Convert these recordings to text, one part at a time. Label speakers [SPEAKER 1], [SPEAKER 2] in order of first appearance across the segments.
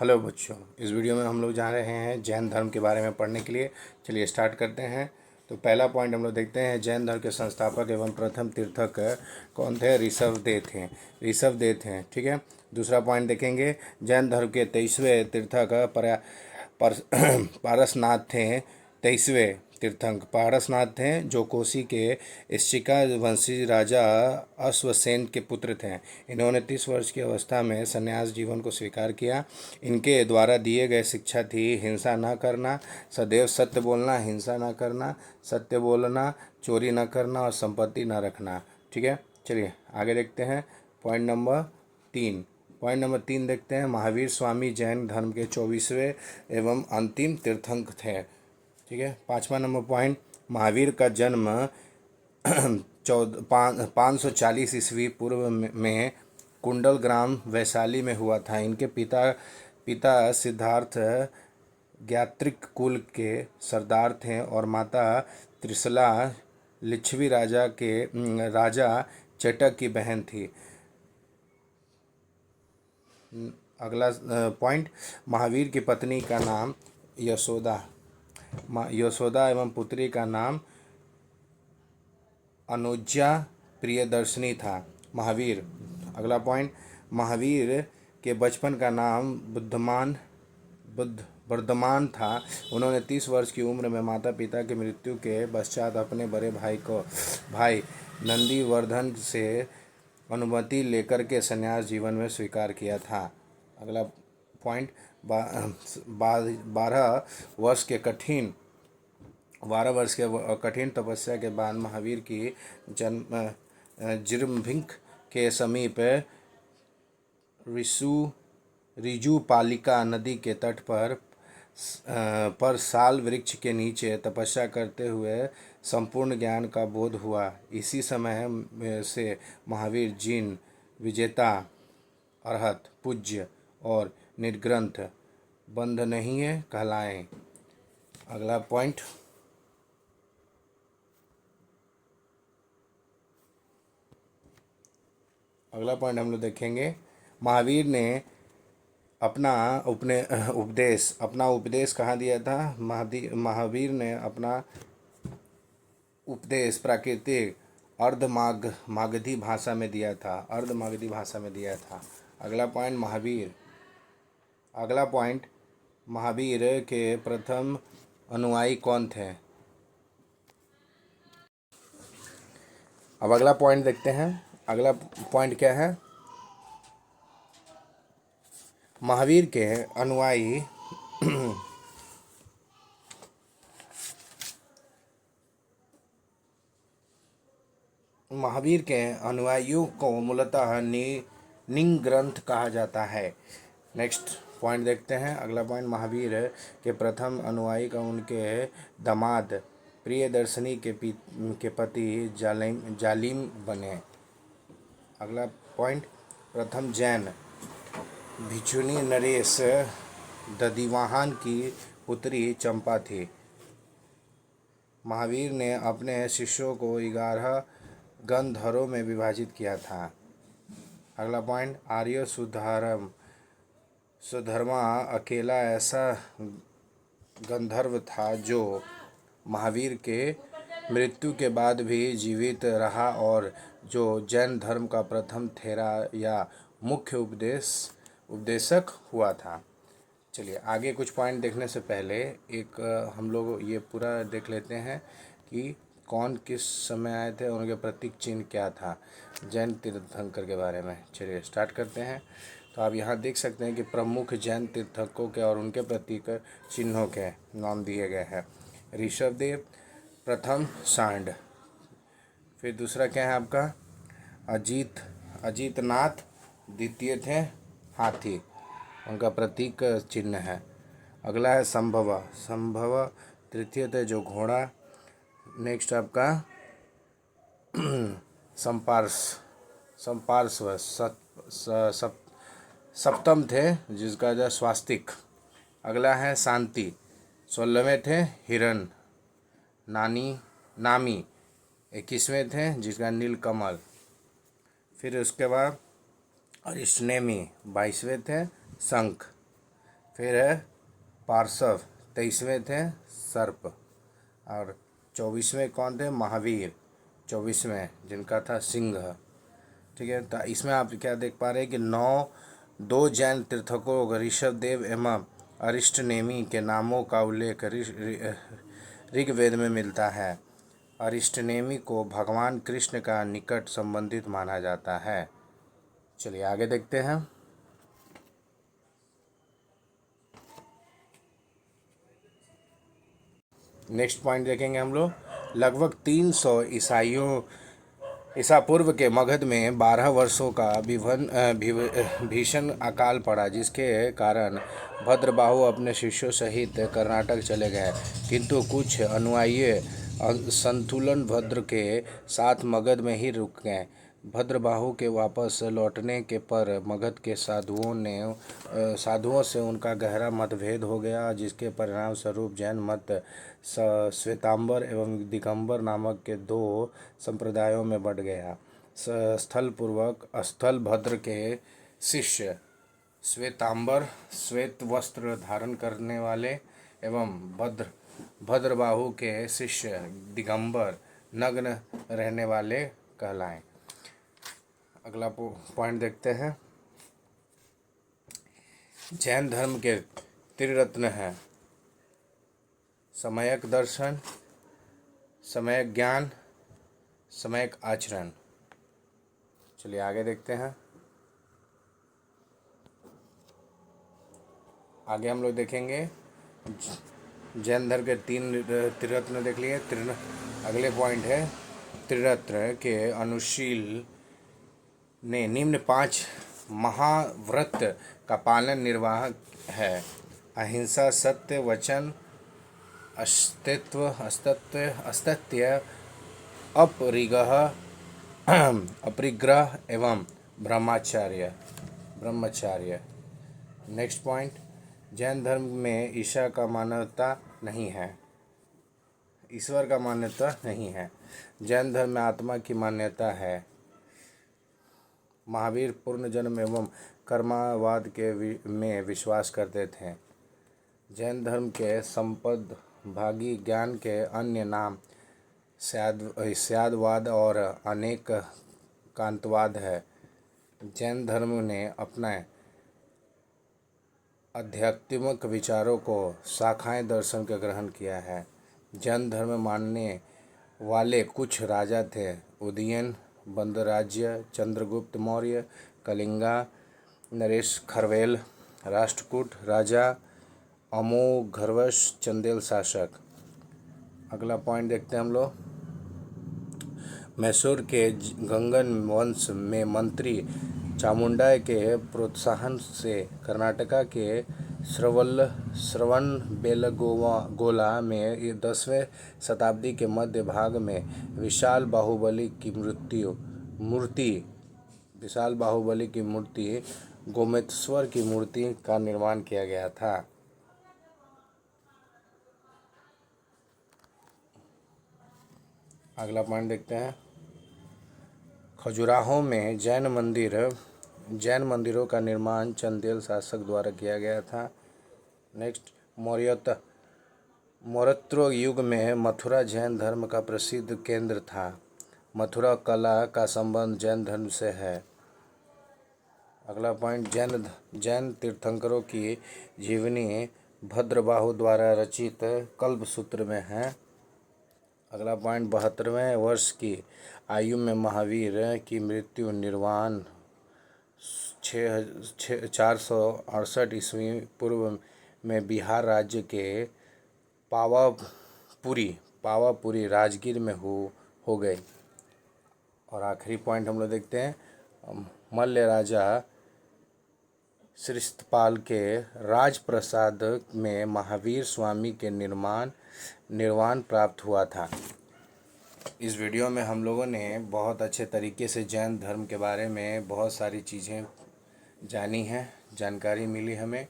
[SPEAKER 1] Hello बच्चों, इस video में हम लोग जा रहे हैं जैन धर्म के बारे में पढ़ने के लिए। चलिए स्टार्ट करते हैं। तो पहला पॉइंट हम लोग देखते हैं, जैन धर्म के संस्थापक एवं प्रथम तीर्थक कौन थे? ऋषभदेव थे। ठीक है। दूसरा पॉइंट देखेंगे, जैन धर्म के 23वें तीर्थक पारसनाथ थे। 23वें तीर्थंक पारसनाथ थे, जो कोशी के इश्चिका वंशी राजा अश्वसेन के पुत्र थे। इन्होंने 30 वर्ष की अवस्था में संन्यास जीवन को स्वीकार किया। इनके द्वारा दिए गए शिक्षा थी, हिंसा न करना, सदैव सत्य बोलना, हिंसा न करना, सत्य बोलना, चोरी न करना और संपत्ति न रखना। ठीक है। चलिए आगे देखते हैं। पॉइंट नंबर तीन देखते हैं, महावीर स्वामी जैन धर्म के 24वें एवं अंतिम तीर्थंक थे। ठीक है। पाँचवा नंबर पॉइंट, महावीर का जन्म 540 ईस्वी पूर्व में कुंडल ग्राम वैशाली में हुआ था। इनके पिता सिद्धार्थ ज्ञात्रिक कुल के सरदार थे और माता त्रिशला लिच्छवी राजा चटक की बहन थी। अगला पॉइंट, महावीर की पत्नी का नाम यशोदा एवं पुत्री का नाम अनुज्जा प्रियदर्शनी था। अगला पॉइंट, महावीर के बचपन का नाम वर्धमान था। उन्होंने 30 वर्ष की उम्र में माता पिता की मृत्यु के पश्चात अपने बड़े भाई नंदीवर्धन से अनुमति लेकर के संन्यास जीवन में स्वीकार किया था। अगला पॉइंट, 12 वर्ष के कठिन तपस्या के बाद महावीर की जन्म जिरम्भिक के समीप रिजुपालिका नदी के तट पर साल वृक्ष के नीचे तपस्या करते हुए संपूर्ण ज्ञान का बोध हुआ। इसी समय से महावीर जिन विजेता, अरहत, पूज्य और निर्ग्रंथ बंध नहीं है कहलाए। अगला पॉइंट, हम लोग देखेंगे, महावीर ने अपना उपदेश कहाँ दिया था? महावीर ने अपना उपदेश प्राकृतिक मागधी भाषा में दिया था। अगला पॉइंट, महावीर के प्रथम अनुयायी कौन थे? अब अगला पॉइंट देखते हैं। अगला पॉइंट क्या है? महावीर के अनुयायियों को मूलतः निग्रंथ कहा जाता है। नेक्स्ट पॉइंट देखते हैं। अगला पॉइंट, महावीर के प्रथम अनुयायी का उनके दामाद प्रियदर्शनी के पति जालिम बने। अगला पॉइंट, प्रथम जैन भिक्षुनी नरेश दधिवाहन की पुत्री चंपा थी। महावीर ने अपने शिष्यों को 11 गंधर्वों में विभाजित किया था। अगला पॉइंट, आर्य सुधर्मा अकेला ऐसा गंधर्व था जो महावीर के मृत्यु के बाद भी जीवित रहा और जो जैन धर्म का प्रथम थेरा या मुख्य उपदेशक हुआ था। चलिए आगे कुछ पॉइंट देखने से पहले एक हम लोग ये पूरा देख लेते हैं कि कौन किस समय आए थे और उनके प्रतीक चिन्ह क्या था जैन तीर्थंकर के बारे में। चलिए स्टार्ट करते हैं। तो आप यहाँ देख सकते हैं कि प्रमुख जैन तीर्थंकरों के और उनके प्रतीक चिन्हों के नाम दिए गए हैं। ऋषभदेव प्रथम सांड, फिर दूसरा क्या है आपका अजीतनाथ, द्वितीय थे हाथी, उनका प्रतीक चिन्ह है। अगला है संभव, तृतीय थे जो घोड़ा। नेक्स्ट आपका संपार्श्व सप्तम थे जिसका जो स्वास्तिक। अगला है शांति, 16वें थे हिरण नामी, 21वें थे जिसका नीलकमल। फिर उसके बाद अरिष्टनेमी, 22वें थे शंख। फिर है पार्श्व, 23वें थे सर्प, और 24वें कौन थे? महावीर, 24वें जिनका था सिंह। ठीक है, तो इसमें आप क्या देख पा रहे हैं कि दो जैन तीर्थकों ऋषभदेव एवं अरिष्टनेमि के नामों का उल्लेख ऋग्वेद में मिलता है। अरिष्टनेमि को भगवान कृष्ण का निकट संबंधित माना जाता है। चलिए आगे देखते हैं। नेक्स्ट पॉइंट देखेंगे हम लोग। लगभग 300 ईसा पूर्व के मगध में 12 वर्षों का भीषण अकाल पड़ा, जिसके कारण भद्रबाहु अपने शिष्यों सहित कर्नाटक चले गए, किंतु कुछ अनुयायी संतुलन भद्र के साथ मगध में ही रुक गए। भद्रबाहु के वापस लौटने के पर मगध के साधुओं से उनका गहरा मतभेद हो गया, जिसके परिणाम स्वरूप जैन मत श्वेतांबर एवं दिगंबर नामक के दो संप्रदायों में बढ़ गया। स्थलभद्र के शिष्य श्वेतांबर श्वेत वस्त्र धारण करने वाले एवं भद्रबाहु के शिष्य दिगंबर नग्न रहने वाले कहलाए। अगला पॉइंट देखते हैं। जैन धर्म के त्रिरत्न हैं सम्यक दर्शन, सम्यक ज्ञान, सम्यक आचरण। चलिए आगे देखते हैं। आगे हम लोग देखेंगे जैन धर्म के 3 त्रिरत्न देख लिए। अगले पॉइंट है त्रिरत्न के अनुशील ने निम्न 5 महाव्रत का पालन निर्वाह है: अहिंसा, सत्य, वचन, अस्त्य, अपरिग्रह एवं ब्रह्मचर्य। नेक्स्ट पॉइंट, जैन धर्म में ईशा का मान्यता नहीं है, ईश्वर का मान्यता नहीं है। जैन धर्म में आत्मा की मान्यता है। महावीर पुनर्जन्म एवं कर्मवाद में विश्वास करते थे। जैन धर्म के संपद भागी ज्ञान के अन्य नाम स्यादवाद और अनेक कांतवाद है। जैन धर्म ने अपने आध्यात्मिक विचारों को शाखाएं दर्शन का ग्रहण किया है। जैन धर्म मानने वाले कुछ राजा थे: उदयन बंदराज्य, चंद्रगुप्त मौर्य, कलिंगा, नरेश खरवेल, राष्ट्रकूट राजा, अमोघवर्ष, चंदेल शासक। अगला पॉइंट देखते हैं हम लोग। मैसूर के गंगन वंश में मंत्री चामुंडा के प्रोत्साहन से कर्नाटका के श्रवणबेलगोला में 10वें शताब्दी के मध्य भाग में विशाल बाहुबली की मूर्ति गोमेश्वर की मूर्ति का निर्माण किया गया था। अगला पॉइंट देखते हैं। खजुराहो में जैन मंदिरों का निर्माण चंदेल शासक द्वारा किया गया था। नेक्स्ट, मौर्योत्तर युग में मथुरा जैन धर्म का प्रसिद्ध केंद्र था। मथुरा कला का संबंध जैन धर्म से है। अगला पॉइंट, जैन तीर्थंकरों की जीवनी भद्रबाहु द्वारा रचित कल्पसूत्र में है। अगला पॉइंट, 72वें वर्ष की आयु में महावीर की मृत्यु निर्वाण 468 ईस्वी पूर्व में बिहार राज्य के पावापुरी राजगीर में हो गई। और आखिरी पॉइंट हम लोग देखते हैं। मल्ल राजा श्रीस्थपाल के राजप्रसाद में महावीर स्वामी के निर्वाण प्राप्त हुआ था। इस वीडियो में हम लोगों ने बहुत अच्छे तरीके से जैन धर्म के बारे में बहुत सारी चीज़ें जानी हैं, जानकारी मिली हमें,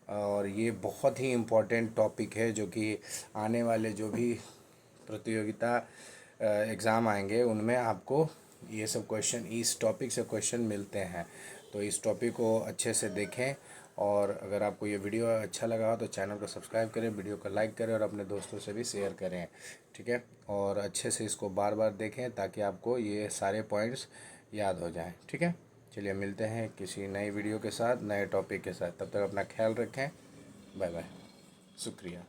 [SPEAKER 1] और ये बहुत ही इम्पोर्टेंट टॉपिक है जो कि आने वाले जो भी प्रतियोगिता एग्ज़ाम आएंगे उनमें आपको ये सब क्वेश्चन, इस टॉपिक से क्वेश्चन मिलते हैं। तो इस टॉपिक को अच्छे से देखें और अगर आपको ये वीडियो अच्छा लगा हो तो चैनल को सब्सक्राइब करें, वीडियो को लाइक करें और अपने दोस्तों से भी शेयर करें, ठीक है। और अच्छे से इसको बार बार देखें ताकि आपको ये सारे पॉइंट्स याद हो जाएं, ठीक है। चलिए मिलते हैं किसी नई वीडियो के साथ, नए टॉपिक के साथ। तब तक अपना ख्याल रखें। Bye bye. शुक्रिया।